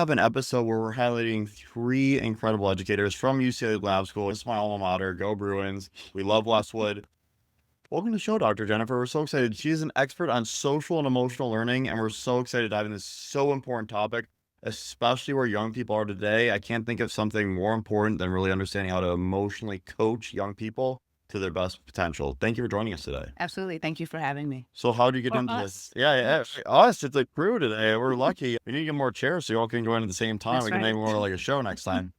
have an episode where we're highlighting three incredible educators from UCLA Lab School. It's my alma mater. Go Bruins. We love Westwood. Welcome to the show, Dr. Jennifer. We're so excited. She's an expert on social and emotional learning, and we're so excited to dive into this so important topic, especially where young people are today. I can't think of something more important than really understanding how to emotionally coach young people to their best potential. Thank you for joining us today. Absolutely. Thank you for having me. So how do you get Or into us. this? Yeah, us. It's a crew today. We're lucky. We need to get more chairs so you all can join at the same time. That's We can right. make more like a show next time.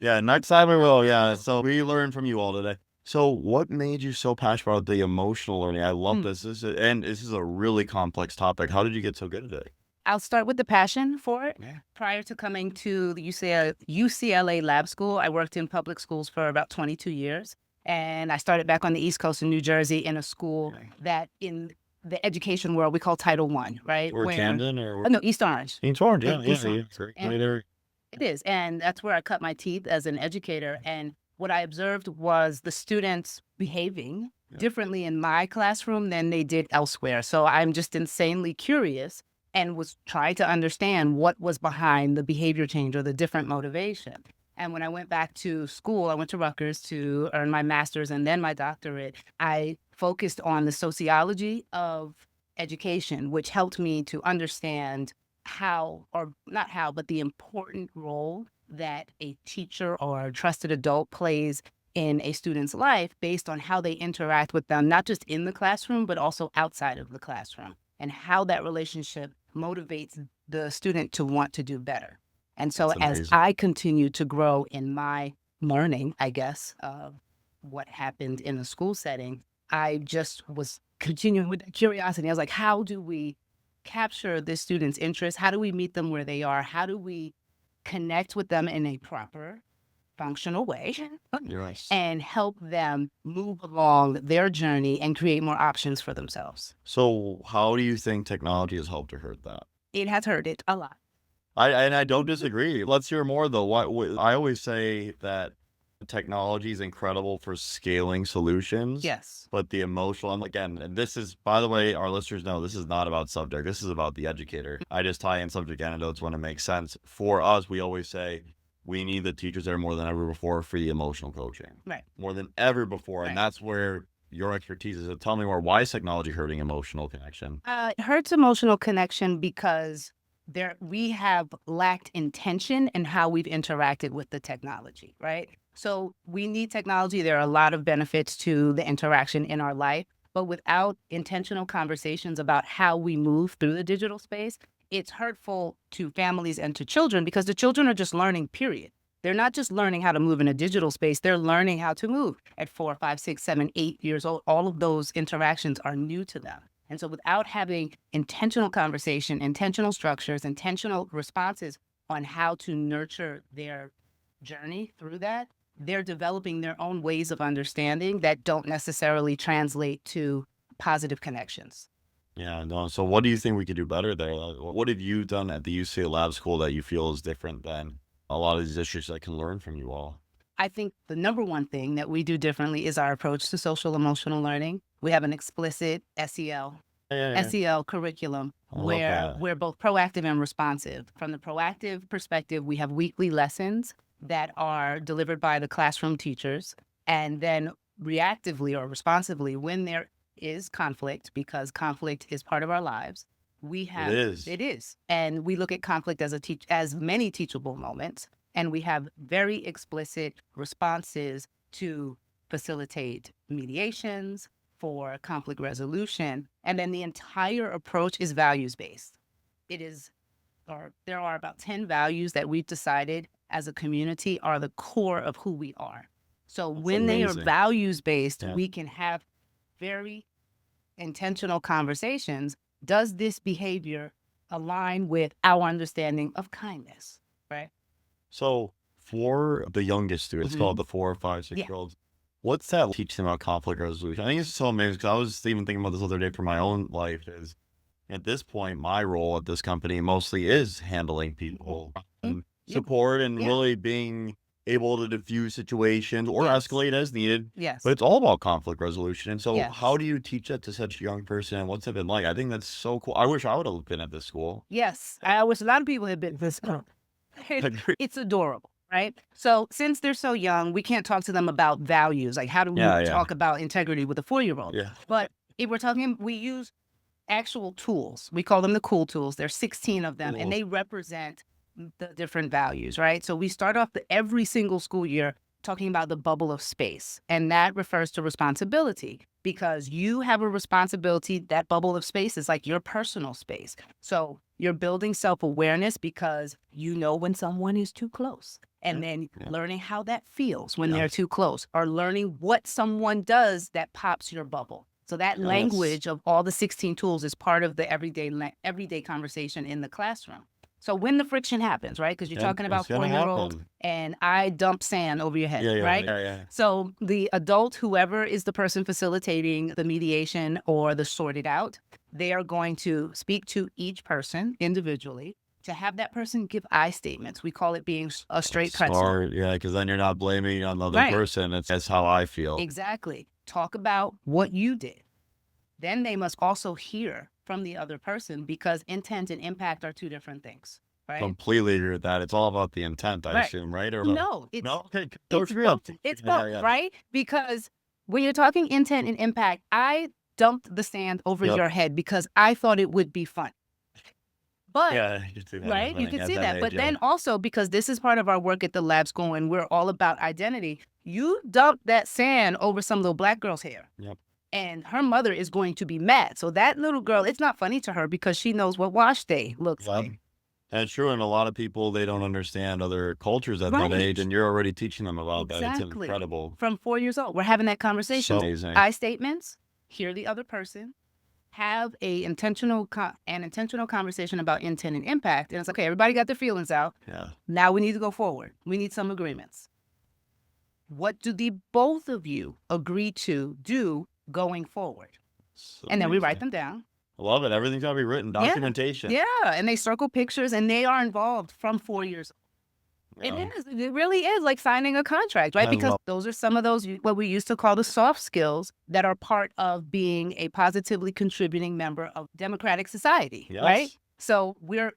Yeah, next time we will. Yeah. So we learned from you all today. So what made you so passionate about the emotional learning? I love this. This is a really complex topic. How did you get so good at it? I'll start with the passion for it. Yeah. Prior to coming to the UCLA Lab School, I worked in public schools for about 22 years. And I started back on the East Coast in New Jersey in a school that in the education world we call Title I, right? Or Camden or no, East Orange. East Orange. Yeah, East yeah. Orange. Great. And it is. And that's where I cut my teeth as an educator. And what I observed was the students behaving differently in my classroom than they did elsewhere. So I'm just insanely curious and was trying to understand what was behind the behavior change or the different motivation. And when I went back to school, I went to Rutgers to earn my master's and then my doctorate. I focused on the sociology of education, which helped me to understand how, or not how, but the important role that a teacher or a trusted adult plays in a student's life based on how they interact with them, not just in the classroom, but also outside of the classroom, and how that relationship motivates the student to want to do better. And so as I continue to grow in my learning, I guess, of what happened in the school setting, I just was continuing with that curiosity. I was like, how do we capture this student's interest? How do we meet them where they are? How do we connect with them in a proper, functional way and help them move along their journey and create more options for themselves? So how do you think technology has helped or hurt that? It has hurt it a lot. I don't disagree. Let's hear more though. I always say that technology is incredible for scaling solutions. Yes. But the emotional, and again, and this is, by the way, our listeners know this is not about subject. This is about the educator. I just tie in subject anecdotes when it makes sense. For us, we always say we need the teachers there more than ever before for the emotional coaching. Right. More than ever before. Right. And that's where your expertise is. So tell me more. Why is technology hurting emotional connection? It hurts emotional connection because we have lacked intention in how we've interacted with the technology, right? So we need technology. There are a lot of benefits to the interaction in our life, but without intentional conversations about how we move through the digital space, it's hurtful to families and to children because the children are just learning, period. They're not just learning how to move in a digital space, they're learning how to move at 4, 5, 6, 7, 8 years old. All of those interactions are new to them. And so without having intentional conversation, intentional structures, intentional responses on how to nurture their journey through that, they're developing their own ways of understanding that don't necessarily translate to positive connections. Yeah, no. So what do you think we could do better there? What have you done at the UCLA Lab School that you feel is different than a lot of these issues I can learn from you all? I think the number one thing that we do differently is our approach to social emotional learning. We have an explicit SEL curriculum where we're both proactive and responsive. From the proactive perspective, we have weekly lessons that are delivered by the classroom teachers. And then reactively or responsively, when there is conflict, because conflict is part of our lives, we have it is. And we look at conflict as many teachable moments. And we have very explicit responses to facilitate mediations, for conflict resolution. And then the entire approach is values-based. There are about 10 values that we've decided as a community are the core of who we are. So when they are values-based, we can have very intentional conversations. Does this behavior align with our understanding of kindness, right? So for the youngest students, called the 4, 5, 6-year-olds, what's that teach them about conflict resolution? I think it's so amazing because I was even thinking about this other day for my own life is at this point, my role at this company mostly is handling people and support and really being able to diffuse situations or escalate as needed. Yes. But it's all about conflict resolution. And so how do you teach that to such a young person? And what's it been like? I think that's so cool. I wish I would have been at this school. Yes. I wish a lot of people had been at this school. Agree. It's adorable, right? So since they're so young, we can't talk to them about values. Like, how do we Yeah, talk about integrity with a 4-year-old? yeah. But if we're talking, we use actual tools. We call them the cool tools. There's 16 of them, and Cool. they represent the different values, right? So we start off every single school year talking about the bubble of space, and that refers to responsibility because you have a responsibility. That bubble of space is like your personal space. So you're building self-awareness because you know when someone is too close, and then learning how that feels when they're too close, or learning what someone does that pops your bubble. So that language of all the 16 tools is part of the everyday conversation in the classroom. So when the friction happens, right? Because you're talking about It's gonna 4-year-olds happen. and I dump sand over your head, Yeah, right? yeah. So the adult, whoever is the person facilitating the mediation or the sorted out, they are going to speak to each person individually to have that person give I statements. We call it being a straight pretzel. Smart, yeah, because then you're not blaming on the other person. That's how I feel. Exactly. Talk about what you did. Then they must also hear from the other person because intent and impact are two different things, right? Completely agree with that. It's all about the intent, I assume, right? Or No, it's no? Okay, it's both. It's both, right? Because when you're talking intent and impact, I dumped the sand over your head because I thought it would be fun. But yeah, you can see that. right, you can see that. But then also, because this is part of our work at the lab school and we're all about identity, you dumped that sand over some little black girl's hair. Yep. And her mother is going to be mad. So that little girl, it's not funny to her because she knows what wash day looks like. And it's true. And a lot of people, they don't understand other cultures at that age. And you're already teaching them about that. It's incredible. From 4 years old, we're having that conversation. So amazing. I statements, hear the other person, have an intentional conversation about intent and impact. And it's okay, everybody got their feelings out. Yeah. Now we need to go forward. We need some agreements. What do the both of you agree to do going forward? And then we write them down. I love it. Everything's got to be written. Documentation. Yeah. And they circle pictures and they are involved from 4 years old. It really is like signing a contract, right? Because those are some of those, what we used to call the soft skills that are part of being a positively contributing member of democratic society, right? So we're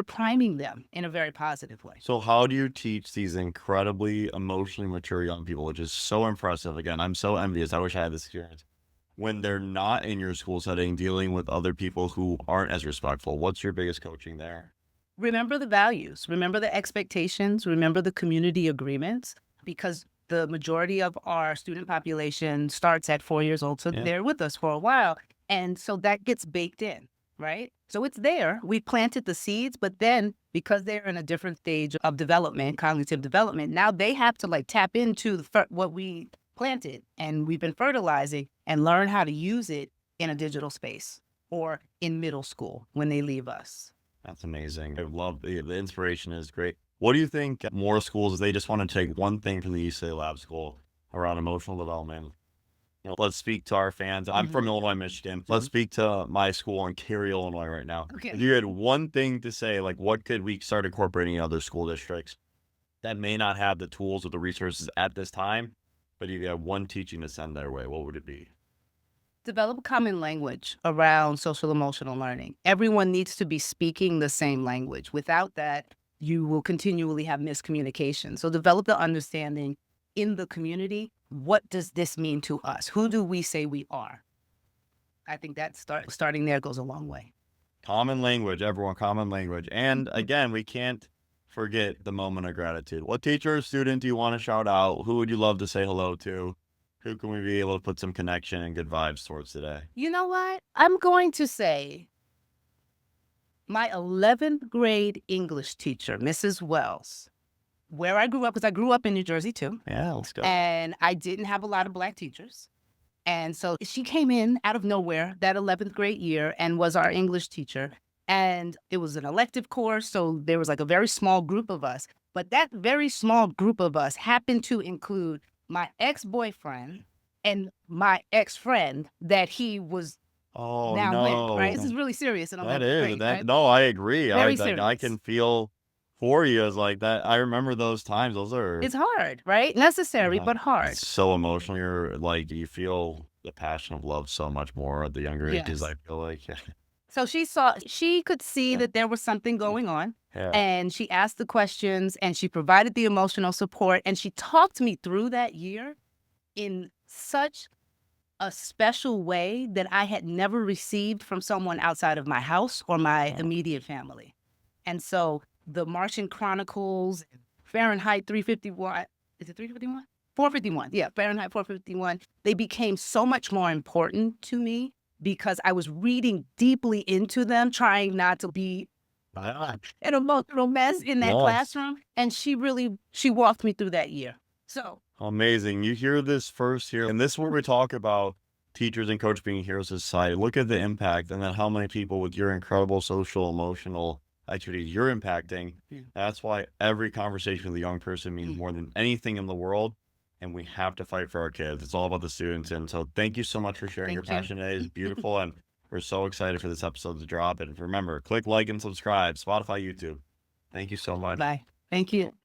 priming them in a very positive way. So how do you teach these incredibly emotionally mature young people, which is so impressive? Again, I'm so envious. I wish I had this experience. When they're not in your school setting, dealing with other people who aren't as respectful, what's your biggest coaching there? Remember the values, remember the expectations, remember the community agreements, because the majority of our student population starts at 4 years old. So they're with us for a while. And so that gets baked in, right? So it's there. We planted the seeds, but then because they're in a different stage of development, cognitive development, now they have to like tap into what we planted and we've been fertilizing and learn how to use it in a digital space or in middle school when they leave us. That's amazing. I love the inspiration is great. What do you think more schools, if they just want to take one thing from the UCLA Lab School around emotional development? You know, let's speak to our fans. I'm from Illinois, Michigan. Let's speak to my school in Cary, Illinois right now. Okay. If you had one thing to say, like what could we start incorporating in other school districts that may not have the tools or the resources at this time, but if you had one teaching to send their way, what would it be? Develop common language around social emotional learning. Everyone needs to be speaking the same language. Without that, you will continually have miscommunication. So develop the understanding in the community. What does this mean to us? Who do we say we are? I think that starting there goes a long way. Common language, everyone, common language. And again, we can't forget the moment of gratitude. What teacher or student do you want to shout out? Who would you love to say hello to? Who can we be able to put some connection and good vibes towards today? You know what? I'm going to say my 11th grade English teacher, Mrs. Wells, where I grew up, because I grew up in New Jersey too. Yeah, let's go. And I didn't have a lot of Black teachers. And so she came in out of nowhere that 11th grade year and was our English teacher. And it was an elective course, so there was like a very small group of us. But that very small group of us happened to include my ex-boyfriend and my ex-friend that he was now with, right? This is really serious. And that is, great, right? No, I agree. Serious. I can feel for you as like that. I remember those times. Those are... It's hard, right? Necessary, but hard. It's so emotional. You're like, you feel the passion of love so much more at the younger ages, I feel like. So she could see that there was something going on, Yeah. and she asked the questions and she provided the emotional support, and she talked me through that year in such a special way that I had never received from someone outside of my house or my immediate family. And so the Martian Chronicles, Fahrenheit 351, is it 351? 451. Yeah, Fahrenheit 451. They became so much more important to me because I was reading deeply into them, trying not to be an emotional mess in that Yes. classroom. And she walked me through that year. So Amazing. You hear this first here. And this is where we talk about teachers and coach being heroes of society. Look at the impact and then how many people with your incredible social, emotional activities you're impacting. Yeah. That's why every conversation with a young person means more than anything in the world. And we have to fight for our kids. It's all about the students. And so thank you so much for sharing your Thank you. passion today. It's beautiful. And we're so excited for this episode to drop. And remember, click like and subscribe, Spotify, YouTube. Thank you so much. Bye. Thank you.